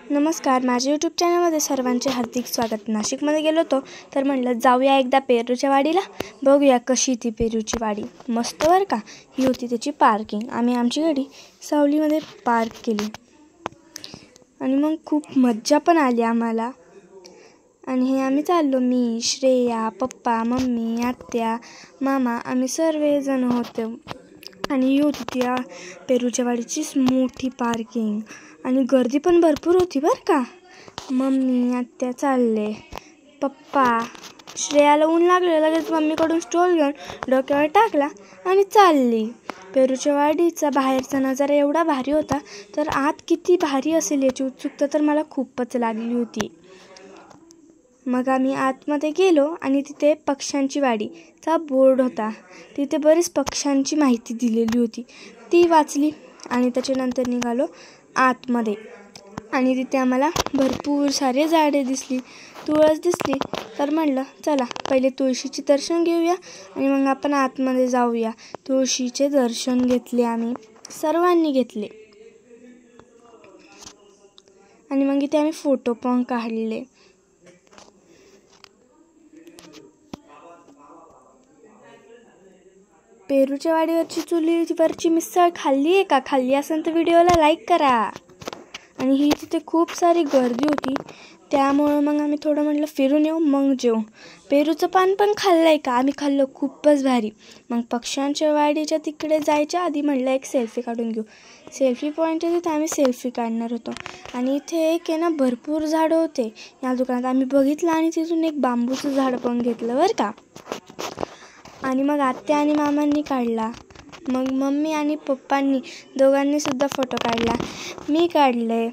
नमस्कार, माझ्या यूट्यूब चॅनलमध्ये सर्वांचे हार्दिक स्वागत. नाशिकमध्ये गेलो होतो तर म्हटलं जाऊया एकदा पेरूच्या वाडीला, बघूया कशी ती पेरूची वाडी. मस्त बरं का. ही होती त्याची पार्किंग. आम्ही आमची गाडी सावलीमध्ये पार्क केली आणि मग खूप मज्जा पण आली आम्हाला. आणि हे आम्ही चाललो, मी, श्रेया, पप्पा, मम्मी, आत्या, मामा, आम्ही सर्वजण होतो. आणि ही होती त्या पेरूच्या वाडीचीच मोठी पार्किंग आणि गर्दी पण भरपूर होती बरं का. मम्मी, आत्या चालले, पप्पा, श्रेयाला ऊन लागलं, लगेच मम्मीकडून स्टॉल घेऊन डोक्यावर टाकला आणि चालली. पेरूच्या वाडीचा बाहेरचा नजारा एवढा भारी होता, तर आत किती भारी असेल याची उत्सुकता तर मला खूपच लागली होती. मग आम्ही आतमध्ये गेलो आणि तिथे पक्ष्यांची वाडीचा बोर्ड होता. तिथे बरीच पक्ष्यांची माहिती दिलेली होती, ती वाचली आणि त्याच्यानंतर निघालो आतमध्ये. आणि तिथे आम्हाला भरपूर सारे झाडे दिसली, तुळस दिसली, तर म्हणलं चला पहिले तुळशीचे दर्शन घेऊया आणि मग आपण आतमध्ये जाऊया. तुळशीचे दर्शन घेतले, आम्ही सर्वांनी घेतले आणि मग इथे आम्ही फोटो पण काढले. पेरूच्या वाडीवरची चुलीवरची मिसळ खाल्ली आहे का? खाल्ली असेल तर व्हिडिओला लाईक करा. आणि ही तिथे खूप सारी गर्दी होती, त्यामुळं मग आम्ही थोडं म्हटलं फिरून येऊ मग जेऊ. पेरूचं पान पण खाल्लं आहे का? आम्ही खाल्लं, खूपच भारी. मग पक्ष्यांच्या वाडीच्या तिकडे जायच्या आधी म्हटलं एक सेल्फी काढून घेऊ. सेल्फी पॉईंट आहे तिथे आम्ही सेल्फी काढणार होतो. आणि इथे एक आहे ना भरपूर झाडं होते या दुकानात. आम्ही बघितलं आणि तिथून एक बांबूचं झाड पण घेतलं बरं का. आणि मग आत्या आणि मामांनी काढला, मग मम्मी आणि पप्पांनी दोघांनी सुद्धा फोटो काढला, मी काढले.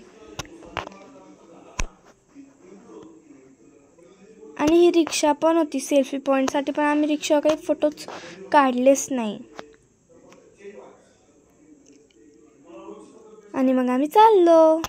आणि ही रिक्षा पण होती सेल्फी पॉईंटसाठी, पण आम्ही रिक्षा काही फोटोच काढलेच नाही. आणि मग आम्ही चाललो.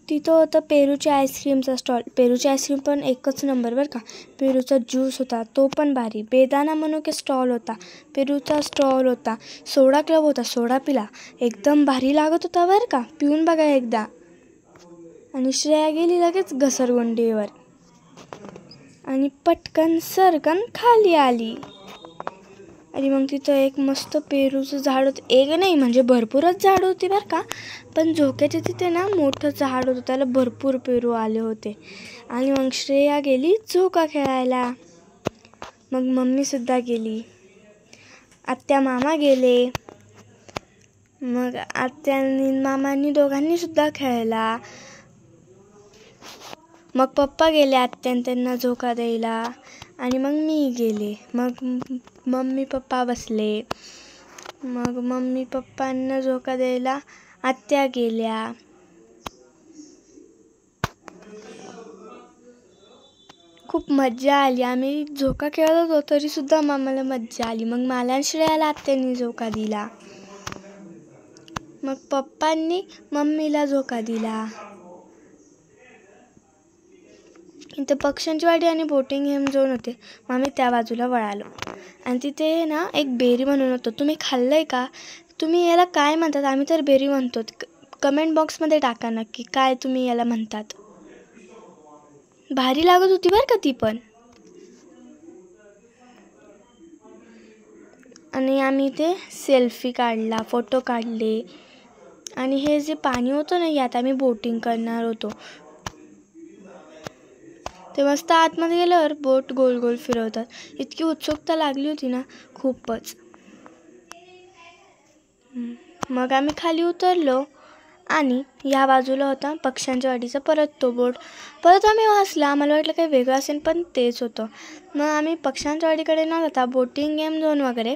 तिथं होतं पेरूच्या आईस्क्रीमचा स्टॉल. पेरूची आईस्क्रीम पण एकच नंबर बरं का. पेरूचा ज्यूस होता, तो पण भारी. बेदाना मनुके स्टॉल होता, पेरूचा स्टॉल होता. सोडा क्लब होता, सोडा पिला, एकदम भारी लागत होता बरं का. पिऊन बघा एकदा. आणि श्रेया गेली लगेच घसरगुंडीवर आणि पटकन सरकन खाली आली. आणि मग तिथं एक मस्त पेरूचं झाड होतं, एक नाही म्हणजे भरपूरच झाड होती बरं का. पण झोक्याच्या तिथे ना मोठं झाड होतं, त्याला भरपूर पेरू आले होते. आणि मग श्रेया गेली झोका खेळायला, मग मम्मीसुद्धा गेली, आत्या मामा गेले. मग आत्यानी मामांनी दोघांनीसुद्धा खेळला. मग पप्पा गेले आत्यान त्यांना झोका द्यायला आणि मग मी गेले. मग मम्मी पप्पा बसले, मग मम्मी पप्पांना झोका द्यायला आत्या गेल्या. खूप मज्जा आली. आम्ही झोका खेळत होतो तरीसुद्धा आम्हाला मज्जा आली. मग मला आणि श्रेयाला आत्यानी झोका दिला, मग पप्पांनी मम्मीला झोका दिला. इथं पक्ष्यांची वाडी आणि बोटिंग गेम झोन होते, मग आम्ही त्या बाजूला वळालो. आणि तिथे ना एक बेरी म्हणून होतं, तुम्ही खाल्लं आहे का? तुम्ही याला काय म्हणतात? आम्ही तर बेरी म्हणतो. कमेंट बॉक्समध्ये टाका नक्की काय तुम्ही याला म्हणतात. भारी लागत होती बरं का ती पण. आणि आम्ही इथे सेल्फी काढला, फोटो काढले. आणि हे जे पाणी होतं ना, यात आम्ही बोटिंग करणार होतो. ते मस्त आतमध्ये गेल्यावर बोट गोल गोल फिरवतात. इतकी उत्सुकता लागली होती ना, खूपच. मग आम्ही खाली उतरलो आणि या बाजूला होता पक्ष्यांच्या वाडीचा परत तो बोर्ड. परत आम्ही वाचला, आम्हाला वाटलं काही वेगळं असेल, पण तेच होतं. मग आम्ही पक्ष्यांच्या वाडीकडे न जाता बोटिंग गेम झोन वगैरे